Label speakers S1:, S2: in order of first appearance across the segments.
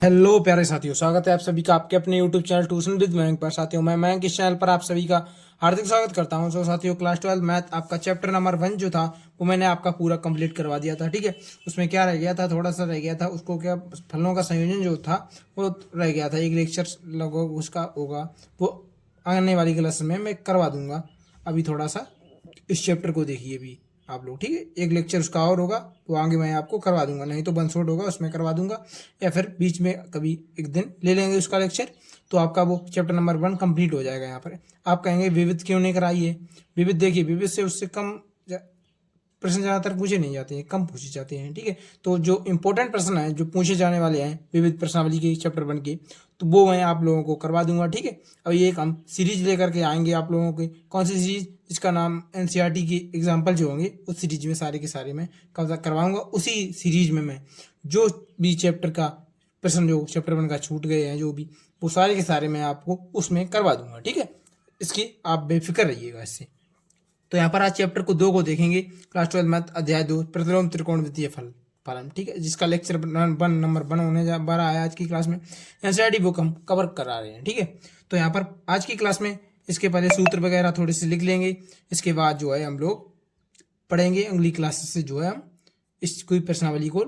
S1: Hello प्यारे साथियों, स्वागत है आप सभी का आपके अपने YouTube channel tuition with Mayank पर। साथियों, मैं मयंक इस चैनल पर आप सभी का हार्दिक स्वागत करता हूं। सो साथियों, क्लास 12 मैथ आपका चैप्टर नंबर 1 जो था वो मैंने आपका पूरा कंप्लीट करवा दिया था। ठीक है, उसमें क्या रह गया था, थोड़ा सा रह गया था, उसको क्या फलों का संयोजन जो था वो रह गया था। एक लेक्चर लगभग उसका होगा, वो आने वाली क्लास में मैं करवा दूंगा। अभी थोड़ा सा इस चैप्टर को देखिए भी आप लोग, ठीक है। एक लेक्चर उसका और होगा, वो आगे मैं आपको करवा दूंगा, नहीं तो वन शॉट होगा उसमें करवा दूंगा, या फिर बीच में कभी एक दिन ले लेंगे उसका लेक्चर, तो आपका वो चैप्टर नंबर 1 कंप्लीट हो जाएगा। यहाँ पर आप कहेंगे विविध क्यों नहीं कराइए। विविध देखिए, विविध से उससे कम प्रश्न ज़्यादातर पूछे नहीं जाते हैं, कम पूछे जाते हैं। ठीक है, तो जो इंपॉर्टेंट प्रश्न है जो पूछे जाने वाले हैं विविध प्रश्नावली के चैप्टर 1 के, तो वो मैं आप लोगों को करवा दूंगा। ठीक है, अब ये एक हम सीरीज लेकर के आएंगे आप लोगों के। कौन सी सीरीज? जिसका नाम एनसीईआरटी की एग्जाम्पल जो होंगे उस सीरीज में सारे के सारे मैं करवाऊंगा। उसी सीरीज में मैं जो भी चैप्टर का प्रश्न जो चैप्टर 1 का छूट गए हैं जो भी, वो सारे के सारे मैं आपको उसमें करवा दूंगा। ठीक है, इसकी आप बेफिक्र रहिएगा इससे। तो यहाँ पर आज चैप्टर को 2 को देखेंगे। क्लास 12 मैथ अध्याय 2 प्रतिलोम त्रिकोणमितीय फलन। ठीक है, जिसका लेक्चर 1 नंबर 1 होने जा रहा है आज की क्लास में। एनसीईआरटी बुक हम कवर करा रहे हैं। ठीक है, तो यहाँ पर आज की क्लास में इसके पहले सूत्र वगैरह थोड़े से लिख लेंगे। इसके बाद जो है हम लोग पढ़ेंगे अगली क्लास से, जो है हम इस कोई प्रश्नावली को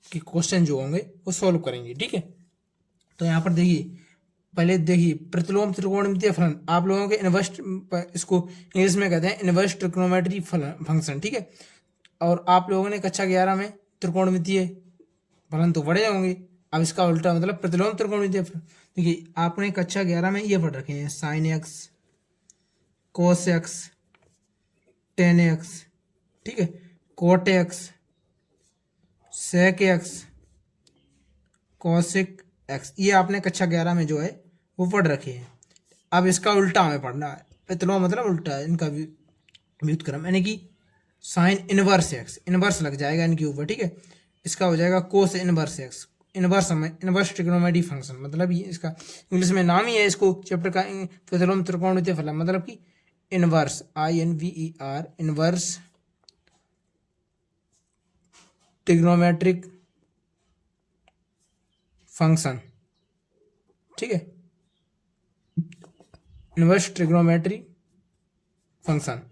S1: कि क्वेश्चन जो होंगे वो सॉल्व करेंगे। ठीक है, तो यहाँ पर देखिए, पहले देखिए प्रतिलोम त्रिकोणमितीय फलन, आप लोगों के इनवर्स, इसको इंग्लिश में कहते हैं इनवर्स ट्रिग्नोमेट्री फंक्शन। ठीक है, और आप लोगों ने कक्षा 11 में त्रिकोणमितीय फलन तो पढ़े होंगे। अब इसका उल्टा मतलब प्रतिलोम त्रिकोणमितीय फलन। देखिए, आपने कक्षा 11 में ये पढ़ रखे हैं, sine x, cos x, tan x, ठीक है, cot x, sec x, cosec x, ये आपने कक्षा 11 में जो है वो पढ़ रखे हैं। अब इसका उल्टा हमें पढ़ना है। प्रतिलोम मतलब उल्टा है, इनका व्युत्क्रम, यानी कि साइन इनवर्स एक्स, इनवर्स लग जाएगा इनके ऊपर। ठीक है, इसका हो जाएगा कोस इनवर्स एक्स। इनवर्स हमें इनवर्स ट्रिग्नोमेट्री फंक्शन, मतलब ये इसका इंग्लिश में नाम ही है इसको चैप्टर का, प्रतिलोम त्रिकोणमितीय फलन, मतलब कि inverse, INVER, inverse trigonometric function. ठीक है, इनवर्स ट्रिग्नोमेट्री फंक्शन,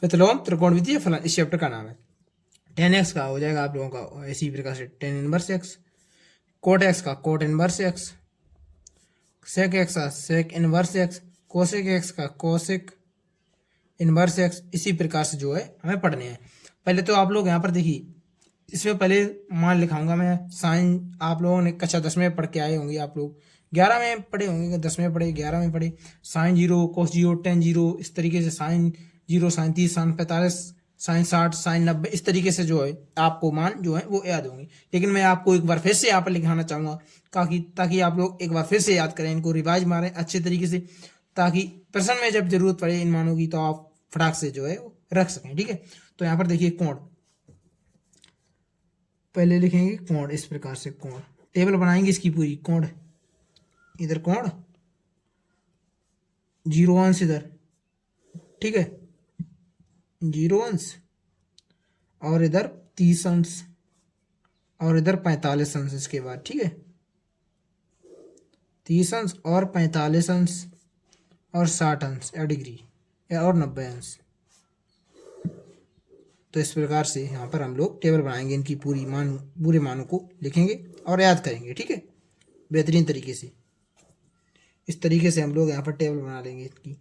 S1: प्रतिलोम त्रिकोणमितीय फलन, इस चैप्टर का नाम है। टेन एक्स का हो जाएगा आप लोगों का इसी प्रकार से tan inverse x, cot x का cot inverse x, sec x का sec inverse x, cosec x का कोसेक इनवर्स एक्स। इसी प्रकार से जो है हमें पढ़ने हैं। पहले तो आप लोग यहाँ पर देखिए, इसमें पहले मान लिखाऊंगा मैं साइन, आप लोगों ने कक्षा 10 में पढ़ के आए होंगे, आप लोग 11 में पढ़े होंगे, 10 में पढ़े, 11 में पढ़े। साइन 0, कोस 0, टेन 0, इस तरीके से sine 0, sine 30, sine 45, sine 60, sine 90, इस तरीके से जो है आपको मान जो है वो याद होंगे। लेकिन मैं आपको एक बार फिर से यहाँ पर लिखाना चाहूँगा, ताकि आप लोग एक बार फिर से याद करें, इनको रिवाइज मारें अच्छे तरीके से, ताकि प्रश्न में जब जरूरत पड़े इन मानों की तो आप फटाक से जो है रख सकें। ठीक है, तो यहाँ पर देखिए कोण, पहले लिखेंगे कोण, इस प्रकार से कोण, टेबल बनाएंगे इसकी पूरी। कोण, इधर कोण 0 अंश इधर, ठीक है, 0 अंश, और इधर 30 अंश, और इधर 45 अंश इसके बाद। ठीक है, 30 अंश और 45 अंश और 60 अंश या डिग्री और 90 अंश। तो इस प्रकार से यहाँ पर हम लोग टेबल बनाएंगे, इनकी पूरे मानों को लिखेंगे और याद करेंगे। ठीक है, बेहतरीन तरीके से इस तरीके से हम लोग यहाँ पर टेबल बना लेंगे इसकी।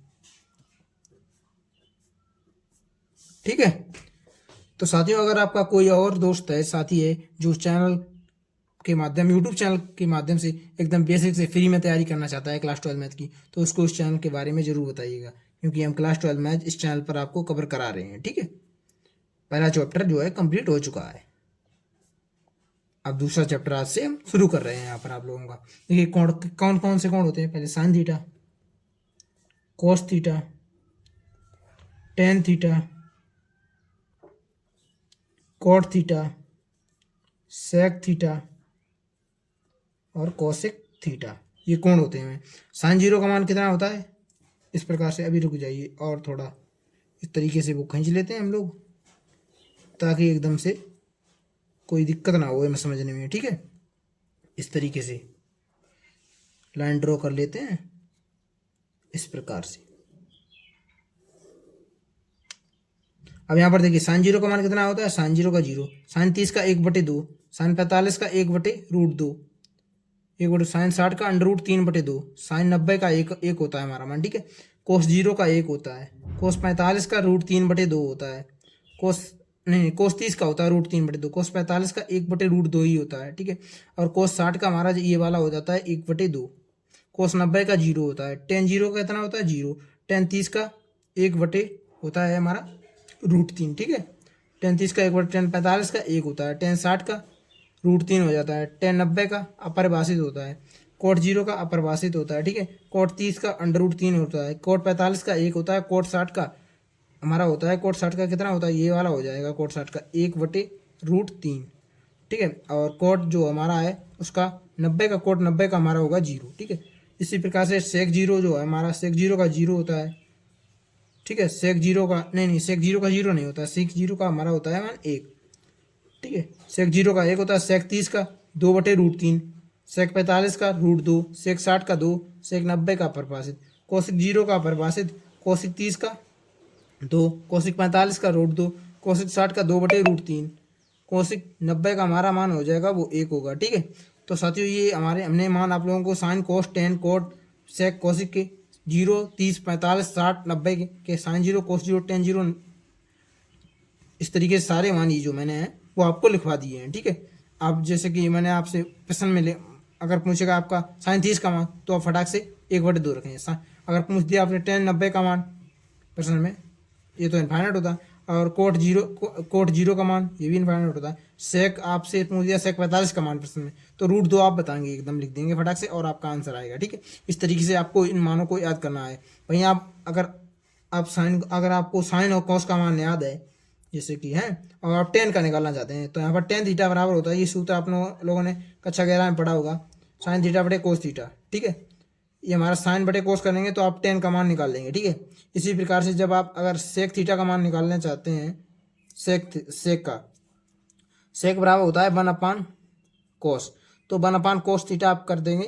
S1: ठीक है, तो साथियों, अगर आपका कोई और दोस्त है, साथी है, जो चैनल के माध्यम, यूट्यूब चैनल के माध्यम से एकदम बेसिक से फ्री में तैयारी करना चाहता है क्लास 12 मैथ की, तो उसको इस चैनल के बारे में जरूर बताइएगा, क्योंकि हम क्लास 12 मैथ इस चैनल पर आपको कवर करा रहे हैं। ठीक है, पहला चैप्टर जो है कंप्लीट हो चुका है, अब दूसरा चैप्टर आज से हम शुरू कर रहे हैं। यहाँ पर आप लोगों का देखिए, कौन कौन से कोण होते हैं। पहले sine theta, cos theta, tan theta, cot theta, sec theta और कोसेक थीटा, ये कोण होते हैं। साइन 0 का मान कितना होता है, इस प्रकार से, अभी रुक जाइए और थोड़ा इस तरीके से वो खींच लेते हैं हम लोग, ताकि एकदम से कोई दिक्कत ना हो हमें समझने में। ठीक है, इस तरीके से लाइन ड्रॉ कर लेते हैं इस प्रकार से। अब यहाँ पर देखिए साइन जीरो का मान कितना होता है, साइन जीरो का जीरो, साइन 30 का 1/2, साइन 45 का 1/√2, 1/, साइन 60 का √3/2, साइन 90 का एक होता है हमारा मान, ठीक है। कोस जीरो का 1 होता है, कोस 45 का √3/2 होता है, कोस नहीं कोस 30 का होता है √3/2, कोस 45 का 1/√2 ही होता है, ठीक है। और कोस 60 का हमारा ये वाला हो जाता है 1/2, कोस 90 का 0 होता है, टेन जीरो का कितना होता है 0, टेन 30 का 1/ होता है हमारा √3, ठीक है। टेन 30 का 1/, टेन 45 का 1 होता है, टेन 60 का √3 हो जाता है, टेन 90 का अपरिभाषित होता है, कोट 0 का अपरिभाषित होता है, ठीक है। कोट 30 का √3 होता है, कोट 45 का 1 होता है, कोट 60 का हमारा होता है, कोट 60 का कितना होता है, ये वाला हो जाएगा कोट 60 का 1/√3, ठीक है। और कोट जो हमारा है उसका 90 का, कोट 90 का हमारा होगा 0, ठीक है। इसी प्रकार से सेक जीरो जो है हमारा, सेक जीरो का 0 होता है, ठीक है। सेक जीरो का नहीं सेक जीरो का 0 नहीं होता, सेक जीरो का हमारा होता है मान 1, ठीक है। सेक जीरो का 1 होता है, सेक 30 का 2/√3, सेक 45 का √2, सेक 60 का 2, सेक 90 का अपरिभाषित, कोसिक 0 का अपरिभाषित, कोसिक 30 का 2, कोसिक 45 का √2, कोसिक 60 का 2/√3, कोसिक 90 का हमारा मान हो जाएगा वो 1 होगा, ठीक है। तो साथियों ये हमने मान आप लोगों को sine cos tan cot sec cosec के 0 30 45 60 90 के साइन 0 कोस 0 टेन 0 इस तरीके से सारे मान ये जो मैंने हैं वो आपको लिखवा दिए हैं, ठीक है। अब जैसे कि मैंने आपसे प्रश्न में अगर पूछेगा आपका साइन 30 का मान तो आप फटाक से 1/2 रखें। अगर पूछ दिया आपने टेन 90 का मान प्रश्न में, ये तो इनफाइनाइट होता है। और कोट जीरो का मान ये भी इनफाइनाइट होता है। सेक आपसे पूछ दिया सेक 45 का मान प्रश्न में, तो √2 आप बताएंगे, एकदम लिख देंगे फटाक से और आपका आंसर आएगा, ठीक है। इस तरीके से आपको इन मानों को याद करना है। वहीं अगर आपको साइन और कॉस का मान याद है जैसे कि है, और आप टेन का निकालना चाहते हैं, तो यहाँ पर टेन थीटा बराबर होता है, ये सूत्र आप लोगों ने कक्षा 11 में पढ़ा होगा, साइन थीटा बटे कोस थीटा, ठीक है। ये हमारा साइन बटे कोस करेंगे तो आप टेन का मान निकाल लेंगे, ठीक है। इसी प्रकार से जब आप अगर सेक थीटा का मान निकालना चाहते हैं, सेक बराबर होता है 1/कोस, तो 1/कोस थीटा आप कर देंगे,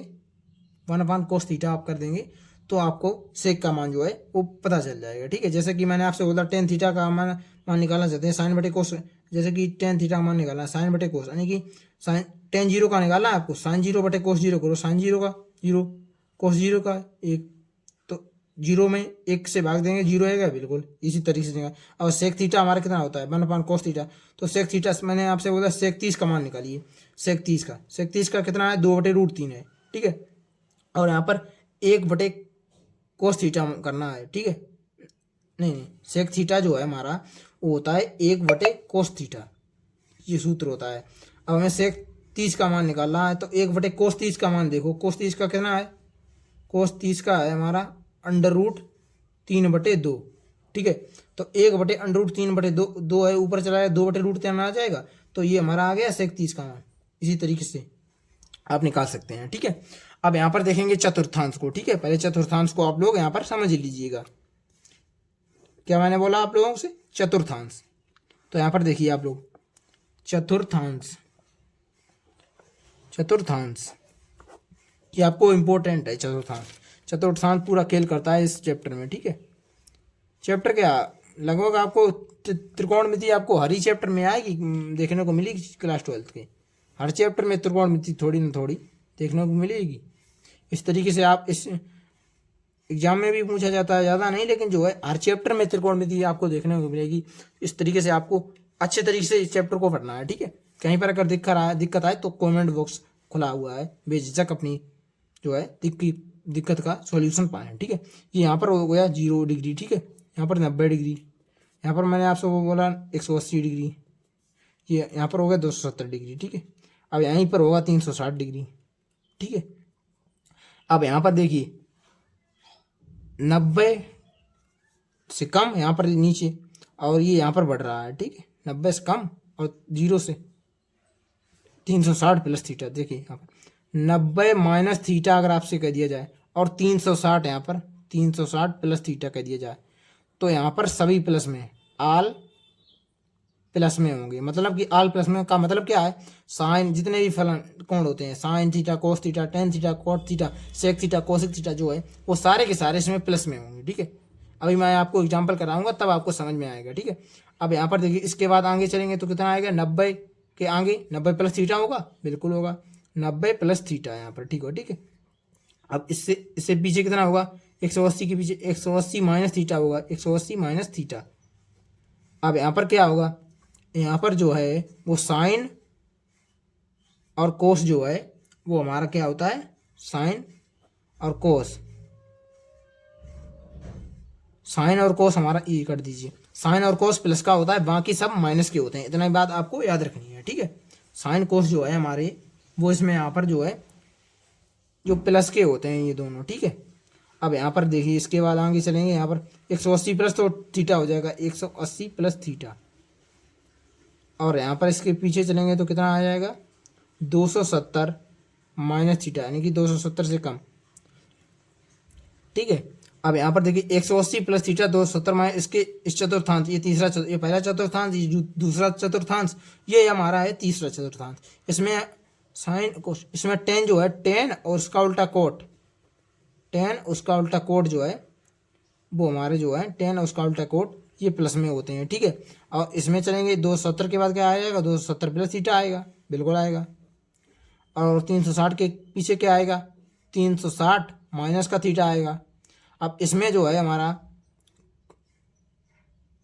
S1: 1/कोस थीटा आप कर देंगे तो आपको सेक का मान जो है वो पता चल जाएगा, ठीक है। जैसे कि मैंने आपसे बोला टेन थीटा का मान निकालना चाहते हैं साइन बटे कोस, जैसे कि टेन थीटा का मान निकालना है साइन बटे कोस, यानी कि साइन टेन 0 का निकालना है आपको, साइन 0 बटे कोस 0 करो, साइन 0 का 0 कोस 0 का 1, तो 0 में 1 से भाग देंगे 0 आएगा, बिल्कुल इसी तरीके से निकाल। और सेक थीटा हमारा कितना होता है 1/कोस थीटा, तो सेक थीटा मैंने आपसे बोला सेक 30 का मान निकालिए, सेक 30 का कितना है 2/√3 है, ठीक है। और यहाँ पर 1/कोस थीटा करना है, ठीक है। नहीं सेक थीटा जो है हमारा वो होता है 1/कोस थीटा, ये सूत्र होता है। अब हमें सेक 30 का मान निकालना है, तो 1/कोस 30 का मान देखो, कोस 30 का कितना है, कोस 30 का है हमारा √3/2, ठीक है। तो 1/√3/2 है, ऊपर चला जाए 2/√3 आ जाएगा, तो ये हमारा आ गया सेक 30 का मान। इसी तरीके से आप निकाल सकते हैं, ठीक है। अब यहाँ पर देखेंगे चतुर्थांश को, ठीक है। पहले चतुर्थांश को आप लोग यहाँ पर समझ लीजिएगा, क्या मैंने बोला आप लोगों से, चतुर्थांश। तो यहाँ पर देखिए आप लोग चतुर्थांश ये आपको इम्पोर्टेंट है। चतुर्थांश पूरा खेल करता है इस चैप्टर में, ठीक है। चैप्टर क्या लगभग आपको त्रिकोणमिति आपको हर ही चैप्टर में आएगी, देखने को मिलेगी क्लास 12 के हर चैप्टर में त्रिकोणमिति थोड़ी ना थोड़ी देखने को मिलेगी। इस तरीके से आप इस एग्जाम में भी पूछा जाता है, ज़्यादा नहीं लेकिन जो है हर चैप्टर में त्रिकोणमिति आपको देखने को मिलेगी। इस तरीके से आपको अच्छे तरीके से इस चैप्टर को पढ़ना है, ठीक है। कहीं पर अगर दिक्कत आए तो कमेंट बॉक्स खुला हुआ है, बेझिझक अपनी जो है दिक्कत का सॉल्यूशन पाएं, ठीक है। ये यहाँ पर हो गया 0 डिग्री, ठीक है। यहाँ पर 90 डिग्री, यहाँ पर मैंने आपसे वो बोला 180 डिग्री, ये यहाँ पर हो गया 270 डिग्री, ठीक है। अब यहीं पर होगा 360 डिग्री, ठीक है। अब यहाँ पर देखिए 90 से कम यहाँ पर नीचे, और ये यहाँ पर बढ़ रहा है, ठीक है। 90 से कम और 0 से 360 प्लस थीटा, देखिए यहाँ पर 90 माइनस थीटा अगर आपसे कह दिया जाए, और 360 यहाँ पर 360 प्लस थीटा कह दिया जाए, तो यहाँ पर सभी प्लस में ऑल प्लस में होंगे। मतलब कि ऑल प्लस में का मतलब क्या है, साइन जितने भी फलन कोण होते हैं, sine theta, cos theta, tan theta, cot theta, sec theta, cosec theta जो है वो सारे के सारे इसमें प्लस में होंगे। ठीक है, अभी मैं आपको एग्जाम्पल कराऊंगा तब आपको समझ में आएगा। ठीक है, अब यहाँ पर देखिए इसके बाद आगे चलेंगे तो कितना आएगा, 90 के आगे 90 प्लस थीटा होगा, बिल्कुल होगा 90 प्लस थीटा यहाँ पर। ठीक है, ठीक है। अब इससे इससे पीछे कितना होगा, 180 के पीछे 180 माइनस थीटा होगा, 180 माइनस थीटा। अब यहाँ पर क्या होगा, यहाँ पर जो है वो साइन और कोस जो है वो हमारा क्या होता है, साइन और कोस, साइन और कोस हमारा ई कर दीजिए, साइन और कोस प्लस का होता है, बाकी सब माइनस के होते हैं। इतना ही बात आपको याद रखनी है। ठीक है, साइन कोस जो है हमारे वो इसमें यहाँ पर जो है जो प्लस के होते हैं ये दोनों। ठीक है, अब यहाँ पर देखिए इसके बाद आगे चलेंगे, यहाँ पर 180 प्लस तो थीटा हो जाएगा, 180 प्लस थीटा। और यहाँ पर इसके पीछे चलेंगे तो कितना आ जाएगा, 270 माइनस थीटा, यानी कि 270 से कम। ठीक है, अब यहाँ पर देखिए 180 प्लस थीटा 270 माइनस इसके इस चतुर्थांश, ये तीसरा ये पहला चतुर्थांश, ये दूसरा चतुर्थांश, ये हमारा है तीसरा चतुर्थांश। इसमें साइन को, इसमें टेन जो है, टेन और उसका उल्टा कोट, टेन उसका उल्टा कोट जो है वो हमारे जो है टेन और उसका उल्टा कोट ये प्लस में होते हैं। ठीक है, और इसमें चलेंगे 270 के बाद क्या आएगा, 270 प्लस थीटा आएगा, बिल्कुल आएगा। और 360 के पीछे क्या आएगा, 360 माइनस का थीटा आएगा। अब इसमें जो है हमारा,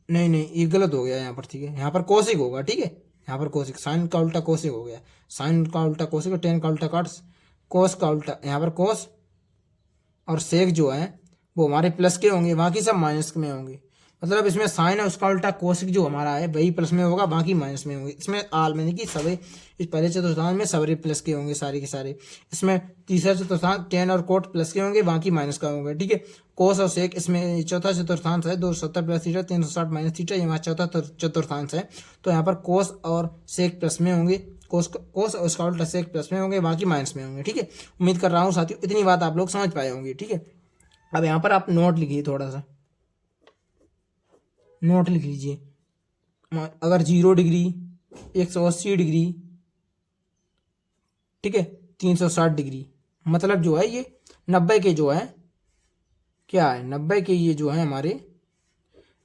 S1: नहीं नहीं ये गलत हो गया यहाँ पर। ठीक है, यहाँ पर कोसिक होगा। ठीक है, यहाँ पर कोसिक, साइन का उल्टा कोसिक हो गया, साइन का उल्टा कोसिक, टेन का उल्टा कॉस, कोस का उल्टा यहाँ पर कोस, और सेक जो है वो हमारे प्लस के होंगे, बाकी सब माइनस में होंगे। मतलब इसमें साइन है उसका उल्टा कोसिक जो हमारा है वही प्लस में होगा, बाकी माइनस में होंगे। इसमें आल में कि सभी इस पहले चतुर्थांश में सभी प्लस के होंगे सारे के सारे। इसमें तीसरा चतुर्थांश टेन और कोट प्लस के होंगे, बाकी माइनस का होंगे। ठीक है, कोस और सेक इसमें चौथा चतुर्थांश है, 270 प्लस थीटा, 360 माइनस थीटा, ये हमारा चौथा चतुर्थांश है। तो यहाँ पर कोस और सेक प्लस में होंगे, कोस और उसका उल्टा सेक प्लस में होंगे, बाकी माइनस में होंगे। ठीक है, उम्मीद कर रहा हूँ साथियों इतनी बात आप लोग समझ पाए होंगे। ठीक है, अब यहाँ पर आप नोट लिखिए, थोड़ा सा नोट लिख लीजिए। अगर 0 डिग्री, 180 डिग्री, ठीक है, 360 डिग्री, मतलब जो है ये 90 के जो है क्या है, 90 के ये जो है हमारे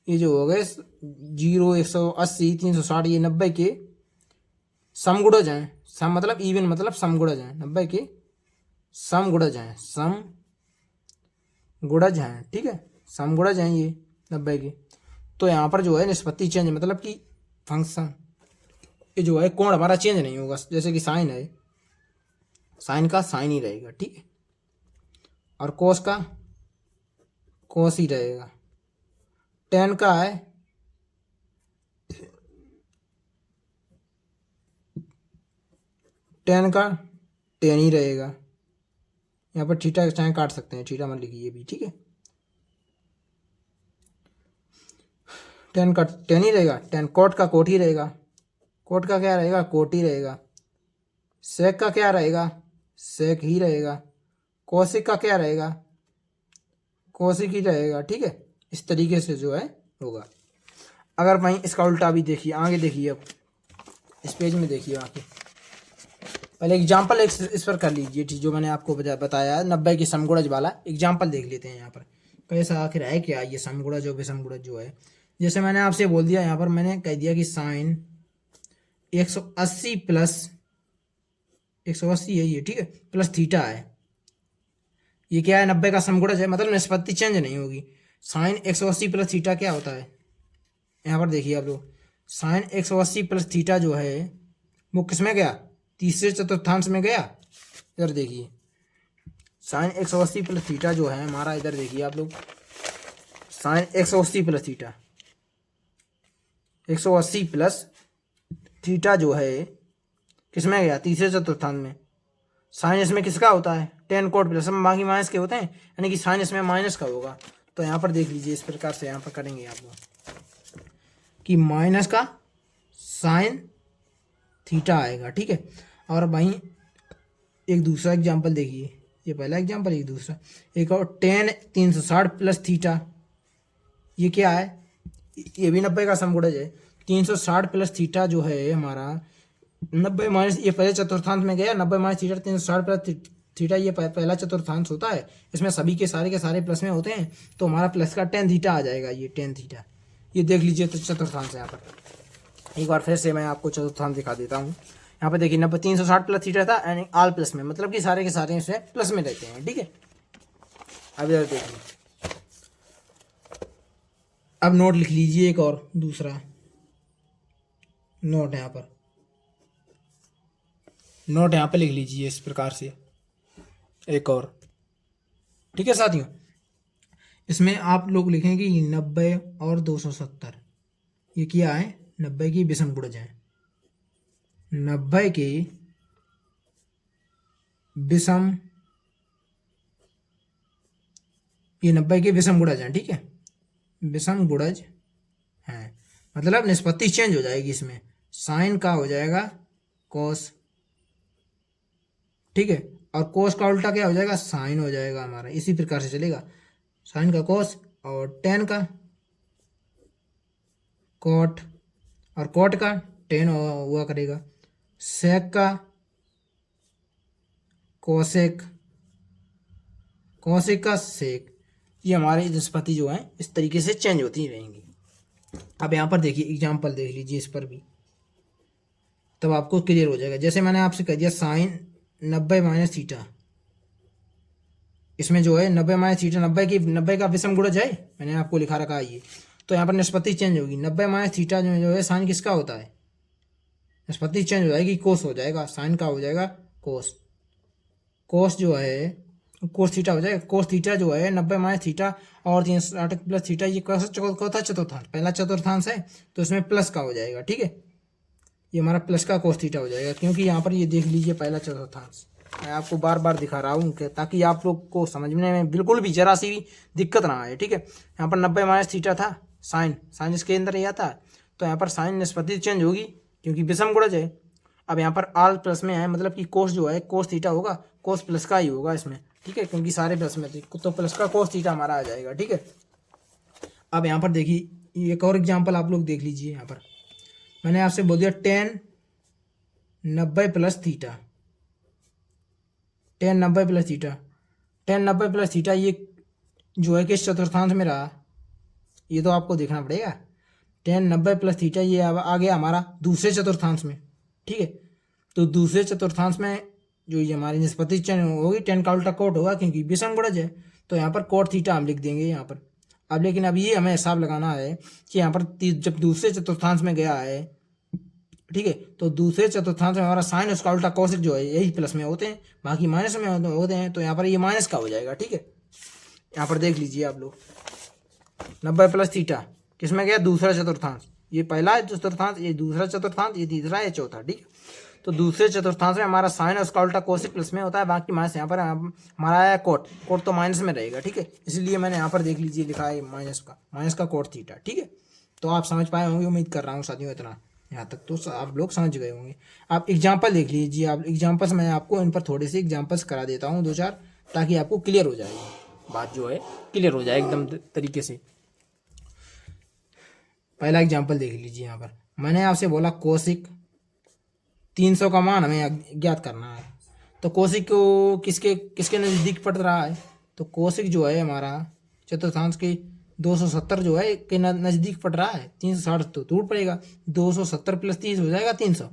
S1: ये जो हो गए 0, 180, 360, ये 90 के समगुणज हैं। सम मतलब इवन मतलब समगुणज हैं, 90 के समगुणज हैं, समगुणज हैं। ठीक है, समगुणज हैं ये 90 के। तो यहाँ पर जो है निष्पत्ति चेंज, मतलब कि फंक्शन ये जो है कोण हमारा चेंज नहीं होगा। जैसे कि साइन है, साइन का साइन ही रहेगा। ठीक है, और कोस का कोस ही रहेगा। टेन का है, टेन का टेन ही रहेगा। यहाँ पर थीटा चाहे काट सकते हैं, थीटा मत लिखिए भी। ठीक है, टेन का टेन ही रहेगा, टेन कोट का कोट ही रहेगा, कोट का क्या रहेगा, कोट ही रहेगा। सेक का क्या रहेगा, सेक ही रहेगा। कोसिक का क्या रहेगा, कोसिक ही रहेगा। ठीक है, इस तरीके से जो है होगा। अगर वहीं इसका उल्टा भी देखिए, आगे देखिए, अब इस पेज में देखिए आगे, पहले एग्जाम्पल इस पर कर लीजिए जो मैंने आपको बताया 90 की समगुणज वाला एग्जाम्पल देख लेते हैं। यहाँ पर कैसा आखिर है क्या ये समगुणज और विषमगुणज जो है। जैसे मैंने आपसे बोल दिया, यहाँ पर मैंने कह दिया कि साइन 180 प्लस 180 है ये, ठीक है, प्लस थीटा है। ये क्या है, 90 का समगुणज है, मतलब निष्पत्ति चेंज नहीं होगी। साइन 180 प्लस थीटा क्या होता है, यहाँ पर देखिए आप लोग, साइन 180 प्लस थीटा जो है वो किस में गया, तीसरे चतुर्थांश में गया। इधर देखिए साइन 180 प्लस थीटा जो है हमारा, इधर देखिए आप लोग, sine 180 plus theta, 180 plus theta जो है किस में गया, तीसरे चतुर्थांश में। साइन इसमें किसका होता है, टेन कोट प्लस, हम बाकी माइनस के होते हैं, यानी कि साइन इसमें माइनस का होगा। तो यहाँ पर देख लीजिए, इस प्रकार से यहाँ पर करेंगे आप लोग कि माइनस का साइन थीटा आएगा। ठीक है, और वहीं एक दूसरा एग्जांपल देखिए, ये पहला एग्जांपल, एक दूसरा, एक और टेन 360 प्लस थीटा, ये क्या है, ये भी 90 का समगुणज है। 360 प्लस थीटा जो है हमारा 90 माइनस, ये पहले चतुर्थांश में गया 90 माइनस थीटा 360 प्लस थीटा, ये पहला चतुर्थांश होता है। इसमें सभी के सारे प्लस में होते हैं, तो हमारा प्लस का टेन थीटा आ जाएगा। ये टेन थीटा, ये देख लीजिए तो चतुर्थांश है। यहाँ पर एक बार फिर से मैं आपको चतुर्थांश दिखा देता हूँ। यहाँ पर देखिए 90 360 प्लस थीटा था एंड ऑल प्लस में, मतलब कि सारे के सारे इसमें प्लस में रहते हैं। ठीक है, अब इधर देखिए, अब नोट लिख लीजिए एक और दूसरा नोट यहाँ पर, नोट यहाँ पे लिख लीजिए इस प्रकार से एक और। ठीक है साथियों, इसमें आप लोग लिखेंगे 90 और 270, ये क्या है 90 की विषम गुणज है, 90 की विषम, ये 90 के विषम गुणज है। ठीक है, विषम गुणज है, मतलब निष्पत्ति चेंज हो जाएगी इसमें, साइन का हो जाएगा कोस। ठीक है, और कोस का उल्टा क्या हो जाएगा, साइन हो जाएगा हमारा। इसी प्रकार से चलेगा, साइन का कोस और टेन का कोट, और कोट का टेन हुआ करेगा, सेक का कोसेक, कोसेक का सेक। ये हमारी निष्पत्ति जो है इस तरीके से चेंज होती रहेंगी। अब यहाँ पर देखिए एग्जाम्पल देख लीजिए इस पर भी, तब आपको क्लियर हो जाएगा। जैसे मैंने आपसे कह दिया साइन 90 माइनस थीटा, इसमें जो है 90 माइनस थीटा, 90 का विषम गुणज है, मैंने आपको लिखा रखा है ये, तो यहाँ पर निष्पत्ति चेंज होगी। 90 माइनस थीटा जो है साइन किसका होता है, निष्पत्ति चेंज हो जाएगी, कोस हो जाएगा, साइन का हो जाएगा कोस, कोस जो है कोस थीटा हो जाएगा। कोस थीटा जो है 90 माइनस थीटा और 360 प्लस थीटा, ये चौथा चतुर्थांश, पहला चतुर्थांश है तो इसमें प्लस का हो जाएगा। ठीक है, ये हमारा प्लस का कोस थीटा हो जाएगा, क्योंकि यहाँ पर ये देख लीजिए पहला चतुर्थांश, मैं आपको बार बार दिखा रहा हूँ ताकि आप लोग को समझने में बिल्कुल भी जरा सी भी दिक्कत ना आए। ठीक है, यहाँ पर 90 माइनस थीटा था, साइन इसके अंदर ही आता है, तो यहाँ पर साइन निष्पत्ति चेंज होगी क्योंकि विषम गुणज है। अब यहाँ पर ऑल प्लस में है, मतलब कि कोस जो है कोस थीटा होगा, कोस प्लस का ही होगा इसमें। ठीक है, क्योंकि सारे प्लस में थे तो प्लस का कोस थीटा हमारा आ जाएगा। ठीक है, अब यहाँ पर देखिए एक और एग्जाम्पल आप लोग देख लीजिए। यहाँ पर मैंने आपसे बोल दिया 10 90 plus theta, 10 90 plus theta, 10 90 plus theta, ये जो है किस चतुर्थांश में रहा, ये तो आपको देखना पड़ेगा। 10 90 प्लस थीटा ये आ गया हमारा दूसरे चतुर्थांश में। ठीक है, तो दूसरे चतुर्थांश में जो ये हमारी निष्पत्ति चेंज होगी, 10 का उल्टा कोट होगा क्योंकि विषम गुणज है, तो यहाँ पर कोट थीटा हम लिख देंगे यहाँ पर। अब लेकिन अब ये हमें हिसाब लगाना है कि यहाँ पर जब दूसरे चतुर्थांश में गया है, ठीक है, तो दूसरे चतुर्थांश में हमारा साइन उसका उल्टा कोसिक जो है यही प्लस में होते हैं, बाकी माइनस में होते हैं, तो यहाँ पर ये माइनस का हो जाएगा। ठीक है, यहाँ पर देख लीजिए आप लोग 90 प्लस थीटा किस में गया, दूसरा चतुर्थांश, ये पहला चतुर्थांश, ये दूसरा चतुर्थांश, ये तीसरा, ये चौथा। ठीक है, तो दूसरे चतुर्थांश में हमारा साइन उसका उल्टा कोसिक प्लस में होता है, बाकी माइनस। यहाँ पर हमारा आया कोट, कोट तो माइनस में रहेगा। ठीक है, इसलिए मैंने यहाँ पर देख लीजिए लिखा है माइनस का कोट थीटा। ठीक है, तो आप समझ पाए होंगे, उम्मीद कर रहा हूँ साथियों, इतना यहाँ तक तो आप लोग समझ गए होंगे। आप एग्जाम्पल देख लीजिए, आप एग्जाम्पल्स मैं आपको इन पर थोड़े से एग्जाम्पल्स करा देता हूँ 2-4, ताकि आपको क्लियर हो जाएगी बात, जो है क्लियर हो जाए एकदम तरीके से। पहला एग्जाम्पल देख लीजिए। यहाँ पर मैंने आपसे बोला कोसिक 300 का मान हमें ज्ञात करना है, तो कोसिक को किसके नज़दीक पड़ रहा है, तो कोसिक जो है हमारा चतुर्थांश के 270 जो है के नज़दीक पड़ रहा है। 360 तो दूर पड़ेगा, 270 प्लस 30 हो जाएगा 300,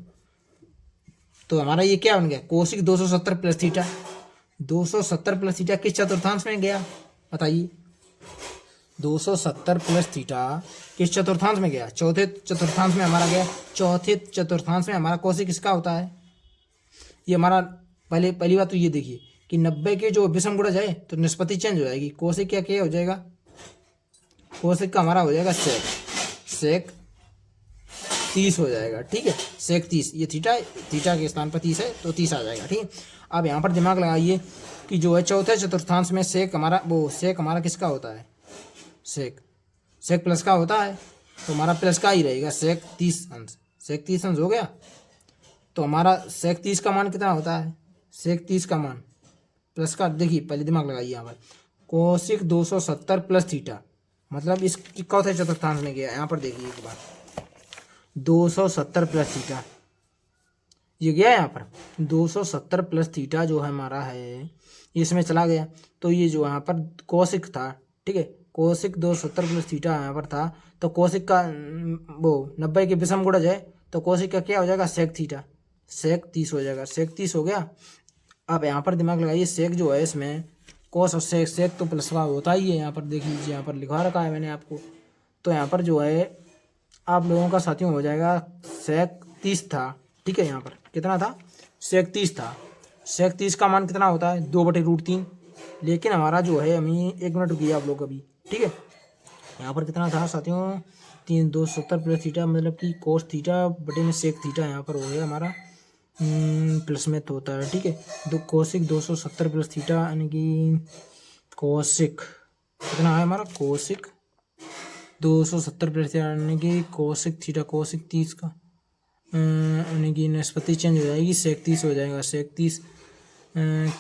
S1: तो हमारा ये क्या बन गया, cosec 270 plus theta. 270 plus theta किस चतुर्थांश में गया बताइए, 270 प्लस थीटा किस चतुर्थांश में गया, चौथे चतुर्थांश में हमारा गया। चौथे चतुर्थांश में हमारा कोसिक किसका होता है, ये हमारा पहली बात तो ये देखिए कि 90 के जो विषम गुणज है तो निष्पत्ति चेंज हो जाएगी। कोसिक क्या हो जाएगा, कोसिक का हमारा हो जाएगा सेक 30 हो जाएगा। ठीक है, सेक 30, ये थीटा के स्थान पर 30 है तो 30 आ जाएगा। ठीक है, अब यहाँ पर दिमाग लगाइए कि जो है चौथे चतुर्थांश में सेक हमारा किसका होता है, सेक प्लस का होता है, तो हमारा प्लस का ही रहेगा। सेक 30 अंश हो गया, तो हमारा सेक 30 का मान कितना होता है, सेक 30 का मान प्लस का, देखिए पहले दिमाग लगाइए यहाँ पर, कोसिक 270 प्लस थीटा, मतलब इस चौथे चतुर्थांश में गया। यहाँ पर देखिए एक बार, 270 प्लस थीटा, ये गया यहाँ पर 270 प्लस थीटा जो है हमारा है, इसमें चला गया। तो ये जो यहाँ पर कोसिक था, ठीक है, कोसिक 270 प्लस थीटा यहाँ पर था, तो कोसिक का वो 90 के विषम गुणज है, तो कोसिक का क्या हो जाएगा, सेक थीटा, सेक 30 हो जाएगा, सेक 30 हो गया। अब यहाँ पर दिमाग लगाइए, सेक जो है इसमें कोस और सेक, सेक तो प्लस का होता ही है, यहाँ पर देख लीजिए, यहाँ पर लिखा रखा है मैंने आपको। तो यहाँ पर जो है आप लोगों का साथियों हो जाएगा सेक 30 था, ठीक है, यहाँ पर कितना था, सेक 30 था। सेक 30 का मान कितना होता है, 2/√3। लेकिन हमारा जो है अभी 1 मिनट रुकिए आप लोग अभी, ठीक है, यहाँ पर कितना था साथियों, 270 प्लस थीटा, मतलब कि कोस थीटा बटे में सेक थीटा, यहाँ पर हो गया हमारा प्लस में तो होता है, ठीक है। कोसिक 270 प्लस थीटा यानी कि कोसिक कितना है हमारा, कोसिक 270 प्लस थीटा यानी कि कोसिक थीटा, कोसिक 30 का यानी कि निष्पत्ति चेंज हो जाएगी, सेक 30 हो जाएगा, सेक 30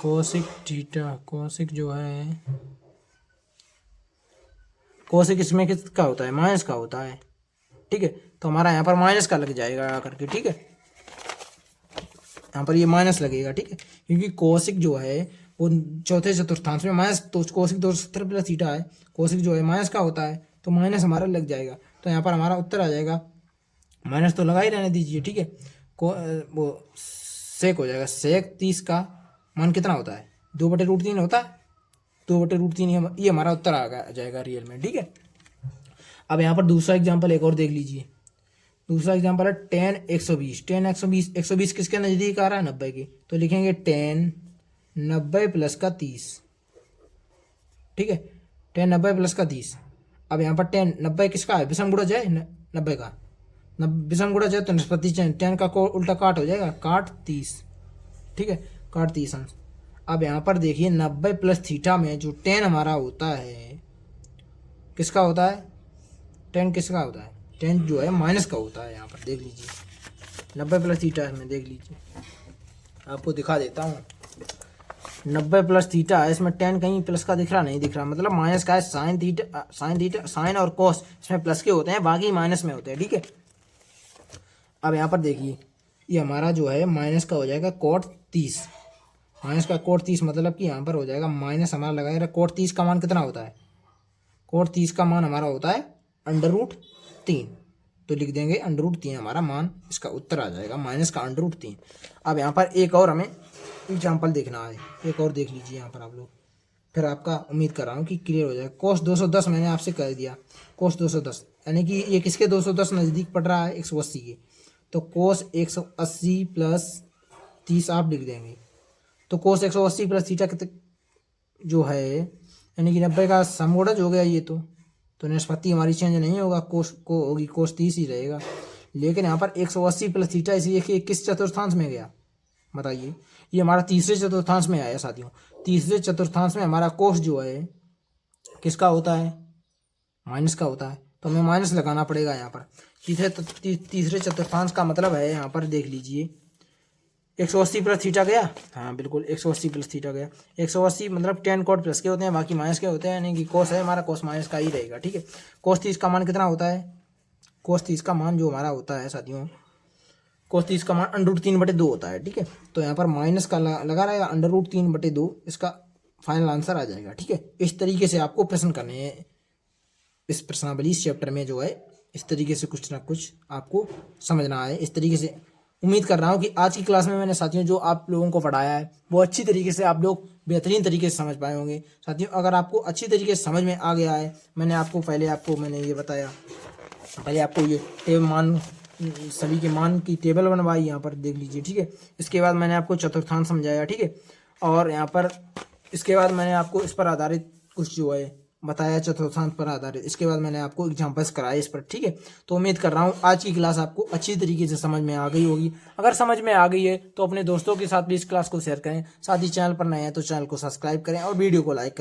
S1: कोसिक थीटा, कोसिक जो है कोसिक इसमें किसका होता है, माइनस का होता है, ठीक है। तो हमारा यहाँ पर माइनस का लग जाएगा आकर के, ठीक है, यहाँ पर ये माइनस लगेगा, ठीक है, क्योंकि कोसिक जो है वो चौथे चतुर्थांश में माइनस, तो कोसिक 270 प्लस थीटा है, कोसिक जो है माइनस का होता है, तो माइनस हमारा लग जाएगा। तो यहाँ पर हमारा उत्तर आ जाएगा, माइनस तो लगा ही रहने दीजिए, ठीक है, वो सेक हो जाएगा, सेक 30 का मान कितना होता है, 2/√3 होता है, 2/√3 ये हमारा उत्तर आ जाएगा रियल में, ठीक है। अब यहाँ पर दूसरा एग्जाम्पल एक और देख लीजिए, दूसरा एग्जाम्पल है tan 120, tan 120, 120 किसके नज़दीक आ रहा है, 90 के, तो लिखेंगे tan 90 प्लस का 30, ठीक है, tan 90 प्लस का 30। अब यहाँ पर tan 90 किसका है, विषम गुणज है 90 का, विषम गुणज है तो निष्पत्ति चेंज, tan का उल्टा काट हो जाएगा, काट 30, ठीक है, काट 30 अंश। अब यहाँ पर देखिए 90 प्लस थीटा में जो tan हमारा होता है किसका होता है, tan किसका होता है, tan जो है माइनस का होता है, यहाँ पर देख लीजिए 90 प्लस थीटा में, देख लीजिए आपको दिखा देता हूँ, 90 प्लस थीटा है, इसमें tan कहीं प्लस का दिख रहा नहीं, दिख रहा, मतलब माइनस का है, साइन थीटा, साइन और कॉस इसमें प्लस के होते हैं, बाकी माइनस में होते हैं, ठीक है। अब यहाँ पर देखिए ये हमारा जो है माइनस का हो जाएगा कोट 30, माइनस का कोट 30, मतलब कि यहाँ पर हो जाएगा माइनस हमारा लगाएगा, कोट 30 का मान कितना होता है, कोट 30 का मान हमारा होता है √3, तो लिख देंगे √3 हमारा मान, इसका उत्तर आ जाएगा माइनस का √3। अब यहाँ पर एक और हमें एग्जाम्पल देखना है, एक और देख लीजिए यहाँ पर आप लोग, फिर आपका उम्मीद कर रहा हूँ कि क्लियर हो जाएगा। कोस 210 मैंने आपसे कह दिया, कोस 210 यानी कि ये किसके 210 नज़दीक पड़ रहा है, 180 के, तो कोस 180 प्लस 30 आप लिख देंगे, तो कोस 180 प्लस थीटा कितने जो है यानी कि 90 का समगुणज हो गया ये, तो निष्पत्ति हमारी चेंज नहीं होगा, कोस को होगी कोस 30 ही रहेगा। लेकिन यहाँ पर 180 प्लस थीटा इसलिए कि किस चतुर्थांश में गया बताइए, ये हमारा तीसरे चतुर्थांश में आया साथियों, तीसरे चतुर्थांश में हमारा कोस जो है किसका होता है, माइनस का होता है, तो हमें माइनस लगाना पड़ेगा यहाँ पर। तीसरे चतुर्थांश का मतलब है यहाँ पर देख लीजिए 180 प्लस थीटा गया, हाँ बिल्कुल 180 प्लस थीटा गया, 180 मतलब tan कोट प्लस के होते हैं, बाकी माइनस के होते हैं, यानी कि कोस है हमारा, कोस माइनस का ही रहेगा, ठीक है। कोस 30 का मान कितना होता है, कोस 30 का मान जो हमारा होता है साथियों, कोस 30 का मान √3/2 होता है, ठीक है। तो यहाँ पर माइनस का लगा रहेगा, √3/2 इसका फाइनल आंसर आ जाएगा, ठीक है। इस तरीके से आपको प्रश्न करने हैं इस प्रश्नावली, इस चैप्टर में जो है इस तरीके से कुछ ना कुछ आपको समझना है। इस तरीके से उम्मीद कर रहा हूँ कि आज की क्लास में मैंने साथियों जो आप लोगों को पढ़ाया है वो अच्छी तरीके से आप लोग बेहतरीन तरीके से समझ पाए होंगे। साथियों अगर आपको अच्छी तरीके से समझ में आ गया है, मैंने ये बताया, पहले आपको ये टेबल मान, सभी के मान की टेबल बनवाई, यहाँ पर देख लीजिए, ठीक है। इसके बाद मैंने आपको चतुर्थांश समझाया, ठीक है, और यहाँ पर इसके बाद मैंने आपको इस पर आधारित कुछ जो है बताया, चतुर्थांश पर आधारित, इसके बाद मैंने आपको एग्जाम्पल्स कराए इस पर, ठीक है। तो उम्मीद कर रहा हूँ आज की क्लास आपको अच्छी तरीके से समझ में आ गई होगी। अगर समझ में आ गई है तो अपने दोस्तों के साथ भी इस क्लास को शेयर करें, साथ ही चैनल पर नए हैं तो चैनल को सब्सक्राइब करें और वीडियो को लाइक करें।